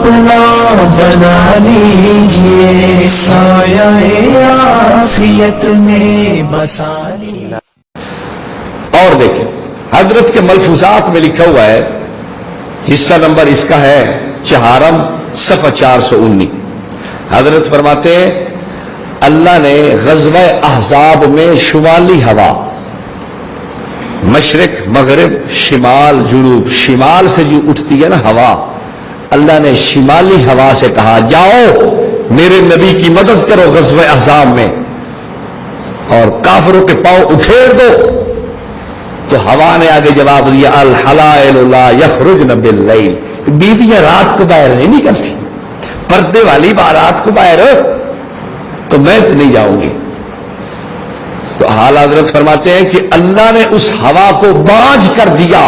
اپنا بنا لیجئے، سایہ عافیت میں بسا لیجئے۔ اور دیکھیں حضرت کے ملفوظات میں لکھا ہوا ہے، حصہ نمبر اس کا ہے 4 صفحہ 419۔ حضرت فرماتے ہیں اللہ نے غزوہ احزاب میں شمالی ہوا، مشرق مغرب شمال جنوب، شمال سے جو اٹھتی ہے نا ہوا، اللہ نے شمالی ہوا سے کہا جاؤ میرے نبی کی مدد کرو غزوہ احزاب میں اور کافروں کے پاؤں اکھیڑ دو۔ تو ہوا نے آگے جواب دیا الحلائل لا یخرجن باللیل، بیویاں رات کو باہر نہیں نکلتی، پردے والی بارات کو باہر تو میں تو نہیں جاؤں گی۔ تو حال حضرت فرماتے ہیں کہ اللہ نے اس ہوا کو باز کر دیا،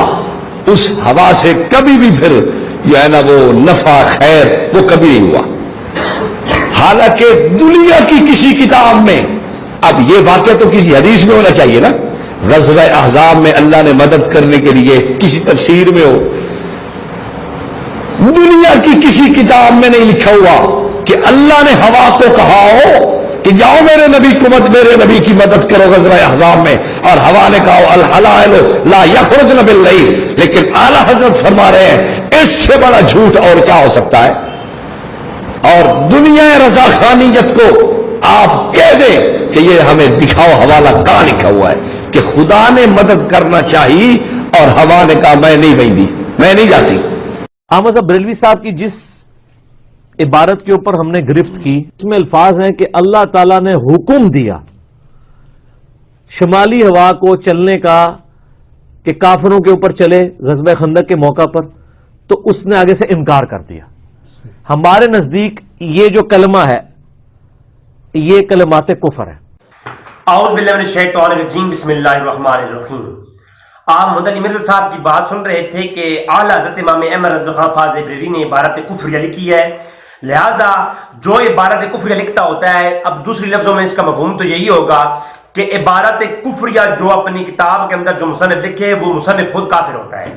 اس ہوا سے کبھی بھی پھر جو ہے نا وہ نفع خیر وہ کبھی نہیں ہوا۔ حالانکہ دنیا کی کسی کتاب میں، اب یہ واقعہ تو کسی حدیث میں ہونا چاہیے نا، غزوہ احزاب میں اللہ نے مدد کرنے کے لیے کسی تفسیر میں ہو، دنیا کی کسی کتاب میں نہیں لکھا ہوا کہ اللہ نے ہوا کو کہا ہو کہ جاؤ میرے نبی کی مدد کرو غزوہ احزاب میں، اور ہوا نے کہا الحلائل لا یخرجن باللیل۔ لیکن اعلی حضرت فرما رہے ہیں اس سے بڑا جھوٹ اور کیا ہو سکتا ہے؟ اور دنیا رضا خانیت کو آپ کہہ دیں کہ یہ ہمیں دکھاؤ حوالہ کہاں لکھا ہوا ہے کہ خدا نے مدد کرنا چاہیے اور ہوا نے کہا میں نہیں بندی، میں نہیں جاتی۔ احمد صاحب بریلوی صاحب کی جس عبارت کے اوپر ہم نے گرفت کی، اس میں الفاظ ہیں کہ اللہ تعالیٰ نے حکم دیا شمالی ہوا کو چلنے کا کہ کافروں کے اوپر چلے غزوہ خندق کے موقع پر، تو اس نے آگے سے انکار کر دیا۔ ہمارے نزدیک یہ جو کلمہ ہے یہ کلمات کفر ہے۔ اعوذ باللہ من الشیطان الرجیم، بسم اللہ الرحمن الرحیم۔ آپ مدنی مرزا صاحب کی بات سن رہے تھے کہ اعلیٰ حضرت امام احمد رضا خان فاضل بریلوی نے عبارت کفریہ لکھی ہے، لہذا جو عبارت کفریہ لکھتا ہوتا ہے، اب دوسری لفظوں میں اس کا مفہوم تو یہی ہوگا کہ عبارت کفریہ جو اپنی کتاب کے اندر جو مصنف لکھے وہ مصنف خود کافر ہوتا ہے،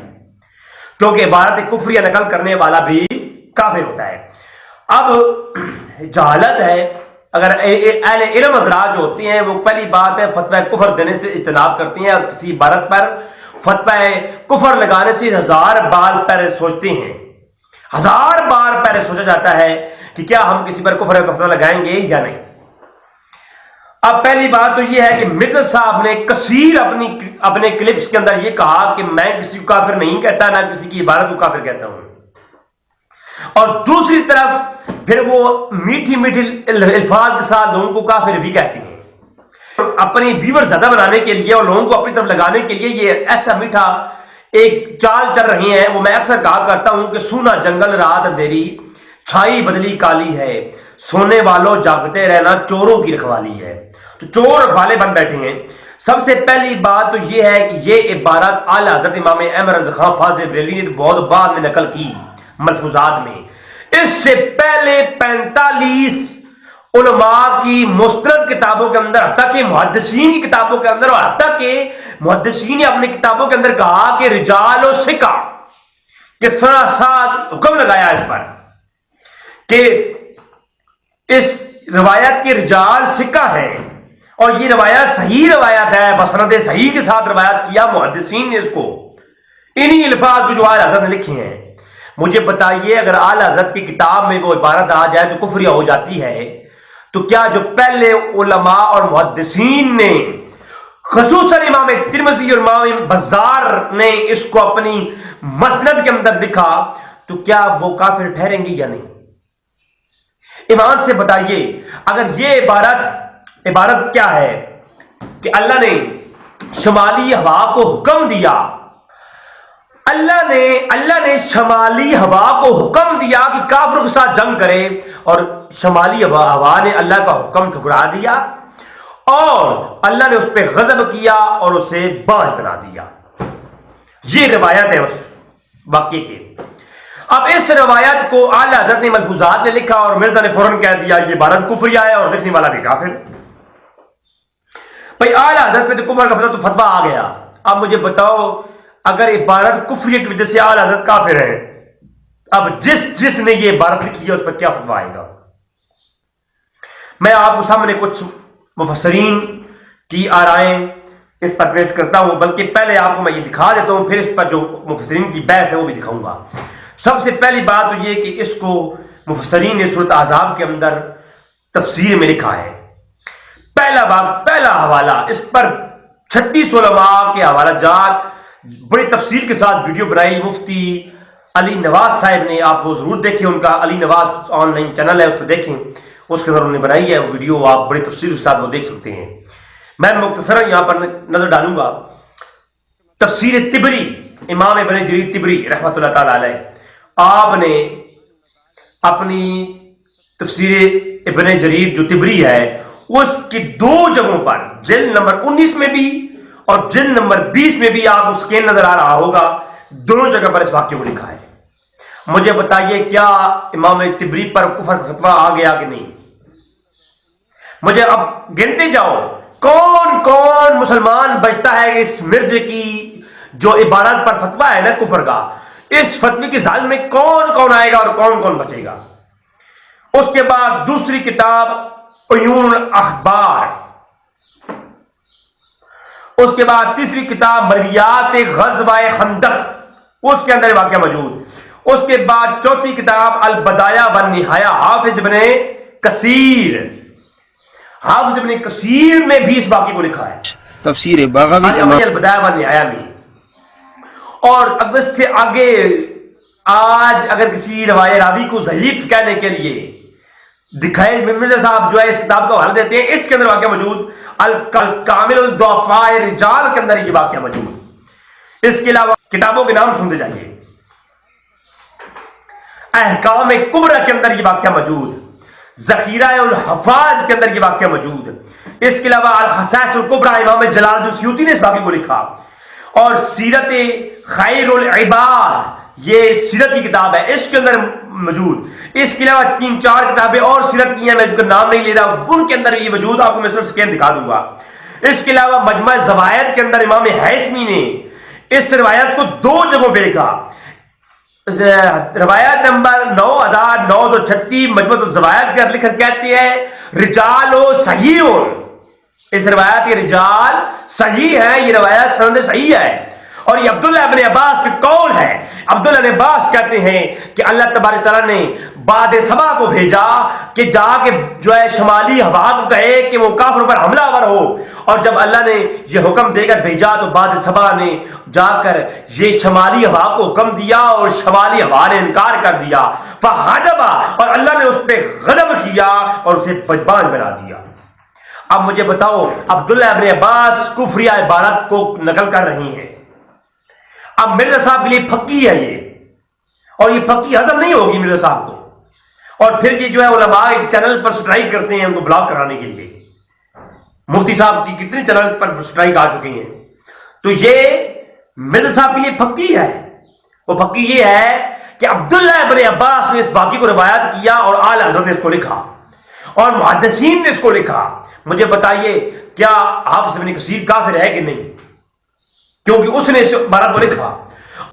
کیونکہ عبارت کفریہ نقل کرنے والا بھی کافر ہوتا ہے۔ اب جہالت ہے، اگر اہل علم حضرات جو ہوتے ہیں وہ پہلی بات ہے فتوی کفر دینے سے اجتناب کرتے ہیں، اور کسی عبارت پر فتوی کفر لگانے سے 1000 بار پہلے سوچتے ہیں، 1000 بار پہلے سوچا جاتا ہے کہ کیا ہم کسی پر کفر کا فتویٰ لگائیں گے یا نہیں۔ اب پہلی بات تو یہ ہے کہ مرزا صاحب نے کثیر اپنے کلپس کے اندر یہ کہا کہ میں کسی کو کافر نہیں کہتا، نہ کسی کی عبارت کو کافر کہتا ہوں، اور دوسری طرف پھر وہ میٹھی میٹھی الفاظ کے ساتھ لوگوں کو کافر بھی کہتے ہیں۔ اپنی ویور زیادہ بنانے کے لیے اور لوگوں کو اپنی طرف لگانے کے لیے یہ ایسا میٹھا ایک چال چل رہی ہیں۔ وہ میں اکثر کہا کرتا ہوں کہ سونا جنگل رات اندھیری، چھائی بدلی کالی ہے، سونے والوں جاگتے رہنا چوروں کی رکھوالی ہے۔ تو چور رکھوالے بن بیٹھے ہیں۔ سب سے پہلی بات تو یہ ہے کہ یہ عبارت اعلیٰ حضرت امام احمد رضا خان فاضل بریلوی نے بہت بعد میں نقل کی ملفوظات میں۔ اس سے پہلے 45 علماء کی مستند کتابوں کے اندر، حتیٰ کہ محدثین کی کتابوں کے اندر، اور حتیٰ کہ محدثین نے اپنی کتابوں کے اندر کہا کہ رجال و سکہ کے ساتھ حکم لگایا اس پر کہ اس روایت کے رجال سکہ ہے، اور یہ روایت صحیح روایت ہے، بسند صحیح کے ساتھ روایت کیا محدثین نے اس کو، انہی الفاظ کو جو اعلیٰ حضرت نے لکھے ہیں۔ مجھے بتائیے اگر اعلیٰ حضرت کی کتاب میں وہ عبارت آ جائے تو کفریہ ہو جاتی ہے، تو کیا جو پہلے علماء اور محدثین نے خصوصاً امام ترمذی اور امام بزار نے اس کو اپنی مسند کے اندر لکھا تو کیا وہ کافر ٹھہریں گے یا نہیں؟ ایمان سے بتائیے۔ اگر یہ عبارت کیا ہے کہ اللہ نے شمالی ہوا کو حکم دیا، اللہ نے شمالی ہوا کو حکم دیا کہ کافروں کے ساتھ جنگ کرے، اور شمالی ہوا نے اللہ کا حکم ٹھکرا دیا، اور اللہ نے اس پہ غضب کیا اور اسے بانجھ بنا دیا۔ یہ روایت ہے اس واقعے کی۔ اب اس روایت کو اعلیٰ حضرت نے ملفوظات نے لکھا اور مرزا نے فوراً کہہ دیا یہ عبارت کفریہ ہے اور لکھنے والا بھی کافر۔ بھائی اعلیٰ حضرت پہ تو کفر کا فتویٰ آ گیا۔ اب مجھے بتاؤ اگر عبارت کفریہ کی وجہ سے اعلیٰ حضرت کافر ہے اب جس نے یہ عبارت لکھی ہے اس پر کیا فتویٰ آئے گا؟ میں آپ کو سامنے کچھ مفسرین کی آرائیں اس پر پیش کرتا ہوں، بلکہ پہلے آپ کو میں یہ دکھا دیتا ہوں، پھر اس پر جو مفسرین کی بحث ہے وہ بھی دکھاؤں گا۔ سب سے پہلی بات تو یہ کہ اس کو مفسرین نے سورۃ احزاب کے اندر تفسیر میں لکھا ہے۔ پہلا باب، پہلا حوالہ، اس پر 36 علماء کے حوالہ جات بڑی تفصیل کے ساتھ ویڈیو بنائی مفتی علی نواز صاحب نے، آپ وہ ضرور دیکھیں، ان کا Ali Nawaz on line channel ہے، اس کو دیکھیں، اس کے اندر انہوں نے بنائی ہے ویڈیو، آپ بڑی تفصیل کے ساتھ وہ دیکھ سکتے ہیں۔ میں مختصراً یہاں پر نظر ڈالوں گا۔ تفسیر طبری، امام ابن جریر طبری رحمۃ اللہ تعالی علیہ، آپ نے اپنی تفسیر ابن جریر جو طبری ہے اس کی 2 جگہوں پر، جلد نمبر 19 میں بھی اور جلد نمبر 20 میں بھی، آپ اسکین نظر آ رہا ہوگا، دونوں جگہ پر اس واقعے کو لکھا ہے۔ مجھے بتائیے کیا امام طبری پر کفر کا فتویٰ آ گیا کہ نہیں؟ مجھے اب گنتے جاؤ کون کون مسلمان بچتا ہے اس مرزے کی جو عبارت پر فتویٰ ہے نا کفر کا، اس فتوی کی ظالم میں کون کون آئے گا اور کون کون بچے گا۔ اس کے بعد دوسری کتاب عیون الاخبار، اس کے بعد تیسری کتاب مرویات غزوہ خندق، اس کے اندر واقعہ موجود۔ اس کے بعد چوتھی کتاب البدایہ والنہایہ، حافظ ابن کثیر، حافظ ابن کثیر نے بھی اس واقعے کو لکھا ہے تفسیر بغوی البدایہ والنہایہ میں۔ اور اگر اس سے آگے آج اگر کسی روایت راوی کو ضعیف کہنے کے لیے دکھائے، مرزا صاحب جو ہے اس کتاب کا حوالہ دیتے ہیں، اس کے اندر واقعہ موجود، الکامل الضعفاء رجال کے اندر یہ واقعہ موجود۔ اس کے علاوہ کتابوں کے نام سنتے جائیے، احکام کبرا کے اندر یہ واقعہ موجود، ذخیرہ الحفاظ کے اندر یہ واقعہ موجود۔ اس کے علاوہ الخصائص الکبریٰ، امام جلال الدین سیوطی نے اس واقعے کو لکھا، اور سیرت خیر العباد، یہ سیرت کی کتاب ہے، اس کے اندر موجود۔ اس کے علاوہ 3-4 کتابیں اور سیرت کی ہیں، میں ان کا نام نہیں لے رہا، ان کے اندر یہ موجود، آپ کو میں صرف سکین دکھا دوں گا۔ اس کے علاوہ مجمع زوائد کے اندر امام حیثمی نے اس روایت کو 2 جگہوں پہ لکھا۔ روایت نمبر 9936 مجمع الزوائد کے لکھ کر کہتے ہیں رجال و صحیح، اس روایت کے رجال صحیح ہے، یہ روایت سند صحیح ہے، اور یہ عبداللہ ابن عباس کے قول ہے۔ عبداللہ ابن عباس کہتے ہیں کہ اللہ تبارک تعالیٰ نے باد سبا کو بھیجا کہ جا کے جو ہے شمالی ہوا کو کہے کہ وہ کافروں پر حملہ آور ہو، اور جب اللہ نے یہ حکم دے کر بھیجا تو باد سبا نے جا کر یہ شمالی ہوا کو حکم دیا اور شمالی ہوا نے انکار کر دیا، فحجبا، اور اللہ نے اس پہ غضب کیا اور اسے بدبان بنا دیا۔ اب مجھے بتاؤ، عبداللہ ابن عباس کفریہ عبارت کو نقل کر رہی ہیں، اب مرزا صاحب کے لیے پھکی ہے یہ، اور یہ پھکی ہضم نہیں ہوگی مرزا صاحب کو، اور پھر یہ جو ہے علماء ایک چینل پر سٹرائک کرتے ہیں ان کو بلاک کرانے کے لیے۔ مفتی صاحب کی کتنے چینل پر سٹرائک آ چکی ہیں، تو یہ مرزا صاحب کے لیے پھکی ہے۔ وہ پھکی یہ ہے کہ عبداللہ ابن عباس نے اس واقعے کو روایت کیا اور اعلی حضرت نے اس کو لکھا اور محدثین نے اس کو لکھا۔ مجھے بتائیے کیا حافظ ابن کثیر کافر ہے کہ نہیں؟ کیونکہ اس نے اس عبارت کو لکھا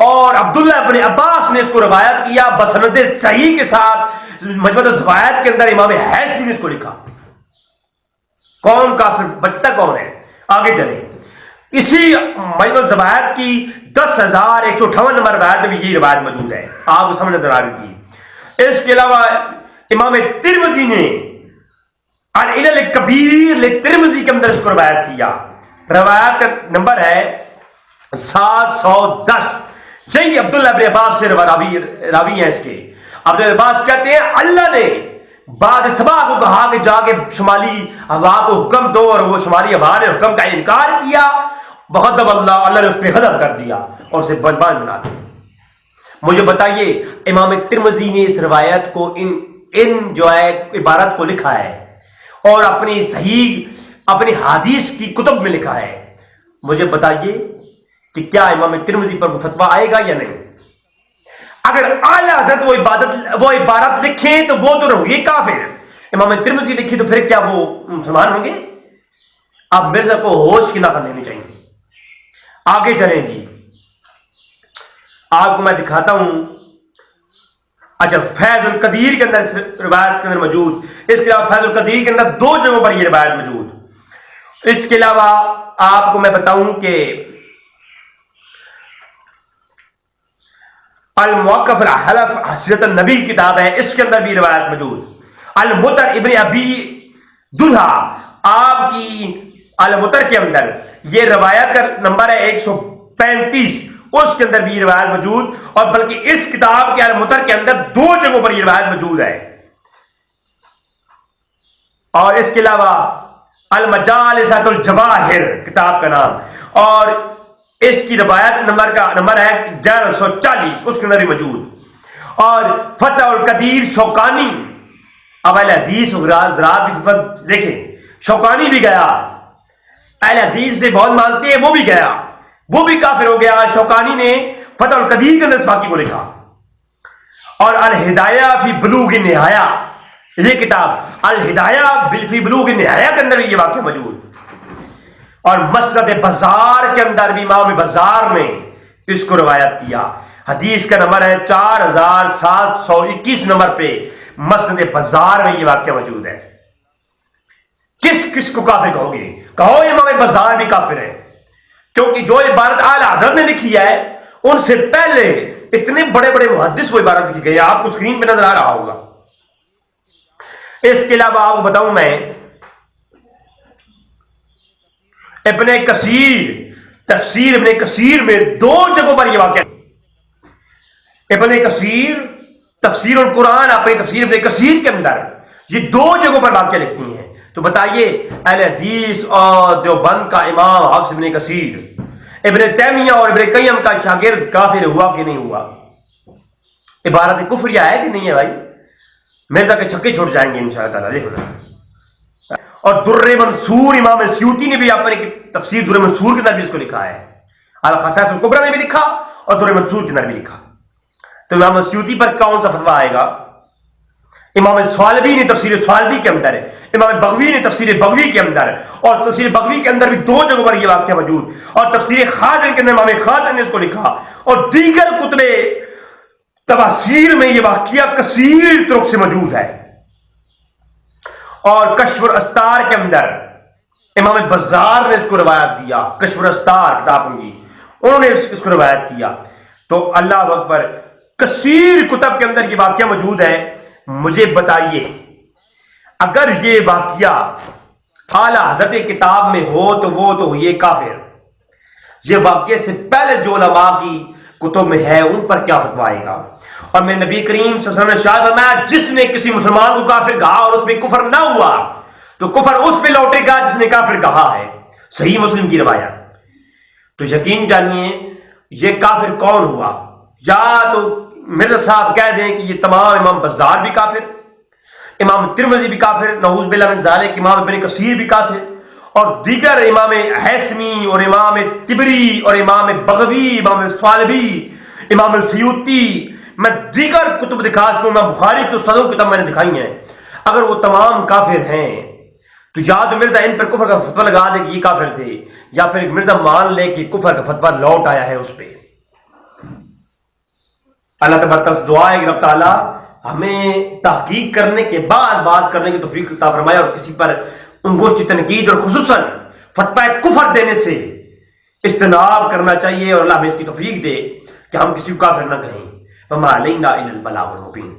اور عبداللہ ابن عباس نے اس کو روایت کیا بسند صحیح کے ساتھ، مجمع الزوائد کے اندر امام حیثمی نے اس کو لکھا۔ کون کافر بچتا کون ہے؟ آگے چلیں، اسی مجمع الزوائد کی 10,158 نمبر روایت میں بھی یہی روایت موجود ہے، آپ کو سمجھ نظر آ رہی تھی۔ اس کے علاوہ امام ترمذی نے العلل کبیر لترمذی کے اندر اس کو روایت کیا، روایت کا نمبر ہے 710۔ یہی عبداللہ ابن عباس سے راوی ہیں اس کے۔ عبداللہ عباس کہتے ہیں اللہ نے بعد سبا کو کہا کہ جا کے شمالی ہوا کو حکم دو، اور وہ شمالی ہوا نے حکم کا انکار کیا، بغضب اللہ نے اس پہ غضب کر دیا اور اسے بدبان بنا دیا۔ مجھے بتائیے امام ترمذی نے اس روایت کو ان جو ہے عبارت کو لکھا ہے اور اپنی صحیح اپنی حدیث کی کتب میں لکھا ہے، مجھے بتائیے کہ کیا امام ترمذی پر فتویٰ آئے گا یا نہیں؟ اگر اعلیٰ حضرت وہ عبارت لکھیں تو وہ تو رہے کافر، امام ترمذی لکھی تو پھر کیا وہ مسلمان ہوں گے؟ اب مرزا کو ہوش کی نہ لینی چاہیے۔ آگے چلیں جی، آپ کو میں دکھاتا ہوں اچھا فیض القدیر کے اندر اس روایت کے اندر موجود، اس کے علاوہ فیض القدیر کے اندر 2 جگہوں پر یہ روایت موجود۔ اس کے علاوہ آپ کو میں بتاؤں کہ الموقف الحلف حسرت النبی کتاب ہے، اس کے اندر بھی روایت موجود۔ المطر ابن ابی دلہا آپ کی المطر کے اندر یہ روایت کا نمبر ہے 135، اس کے اندر بھی یہ روایت موجود، اور بلکہ اس کتاب کے المطر کے اندر 2 جگہوں پر یہ روایت موجود ہے۔ اور اس کے علاوہ المجالسۃ الجواہر کتاب کا نام، اور اس کی روایت نمبر ہے 1140، اس کے اندر بھی موجود۔ اور فتح القدیر شوکانی، اب اہل حدیث حضرات بھی دیکھیں، شوکانی بھی گیا، اہل حدیث سے بہت مانتے ہیں، وہ بھی گیا، وہ بھی کافر ہو گیا۔ شوکانی نے فتح القدیر کے اندر باقی کو لکھا، اور الہدایہ فی بلوغ النہایہ، یہ کتاب الہدایہ فی بلوغ النہایہ کے اندر بھی یہ واقعہ موجود۔ اور مسند بزار کے اندر بھی امام بزار نے اس کو روایت کیا، حدیث کا نمبر ہے 4721 نمبر پہ مسند بزار میں یہ واقعہ موجود ہے۔ کس کو کافر کہو گے؟ کہو امام بزار بھی کافر ہے، کیونکہ جو عبارت اعلی حضرت نے لکھی ہے ان سے پہلے اتنے بڑے بڑے محدث وہ عبارت لکھی گئی ہے، آپ کو اسکرین پہ نظر آ رہا ہوگا۔ اس کے علاوہ آپ کو بتاؤں میں ابن کثیر، تفسیر ابن کثیر میں 2 جگہوں پر یہ واقعہ، ابن کثیر تفسیر القرآن اپنی تفسیر ابن کثیر کے اندر یہ 2 جگہوں پر واقعہ لکھتی ہیں۔ تو بتائیے اہل حدیث اور دیوبند کا امام حافظ ابن کثیر ابن تیمیہ اور ابن قیم کا شاگرد کافر ہوا کہ نہیں ہوا؟ عبارت کفریہ ہے کہ نہیں ہے بھائی؟ مرزا کے چھکے چھوڑ جائیں گے انشاءاللہ تعالی، دیکھو نا۔ اور در منصور امام سیوطی نے بھی اپنے تفسیر در منصور کے اندر بھی اس کو لکھا ہے، الخصائص الکبریٰ میں بھی لکھا اور در منصور کے اندر بھی لکھا۔ تو امام سیوطی پر کون سا فتویٰ آئے گا؟ امام سوالبی نے تفسیر سوالبی کے اندر، امام بغوی نے تفسیر بغوی کے اندر، اور تفسیر بغوی کے اندر بھی 2 جگہوں پر یہ واقعہ موجود، اور تفسیر خازن کے اندر امام خازن نے اس کو لکھا، اور دیگر کتب تفاسیر میں یہ واقعہ کثیر طرق سے موجود ہے۔ اور کشف الاستار کے اندر امام بزار نے اس کو روایت کیا، کشف الاستار کتاب کی، انہوں نے اس کو روایت کیا۔ تو اللہ اکبر، کثیر کتب کے اندر یہ واقعہ موجود ہے۔ مجھے بتائیے اگر یہ واقعہ اعلی حضرت کتاب میں ہو تو وہ تو یہ کافر، یہ واقعے سے پہلے جو علماء کی کتب میں ہے ان پر کیا فتویٰ آئے گا؟ اور میں نبی کریم صلی اللہ علیہ وسلم نے ارشاد فرمایا جس نے کسی مسلمان کو کافر کہا اور اس میں کفر نہ ہوا تو کفر اس پہ لوٹے گا جس نے کافر کہا ہے، صحیح مسلم کی روایت۔ تو یقین جانیے یہ کافر کون ہوا؟ یا تو مرزا صاحب کہہ دیں کہ یہ تمام امام بزار بھی کافر، امام ترمذی بھی کافر، نعوذ باللہ من ذالک، امام ابن کثیر بھی کافر، اور دیگر امام حیثمی اور امام طبری اور امام بغوی، امام سوالبی، امام سیوطی، میں دیگر کتب دکھا چکا ہوں، میں بخاری کے استادوں کی کتاب میں نے دکھائی ہیں، اگر وہ تمام کافر ہیں تو یا تو مرزا ان پر کفر کا فتویٰ لگا دے کہ یہ کافر تھے، یا پھر مرزا مان لے کہ کفر کا فتویٰ لوٹ آیا ہے اس پہ۔ اللہ تبارک سے دعا ہے کہ رب تعالیٰ ہمیں تحقیق کرنے کے بعد بات کرنے کی توفیق عطا فرمائے، اور کسی پر انگشت تنقید اور خصوصاً فتویٰ کفر دینے سے اجتناب کرنا چاہیے، اور اللہ ہمیں اس کی توفیق دے کہ ہم کسی کو کافر نہ کہیں۔ وما علینا الا البلاغ المبین۔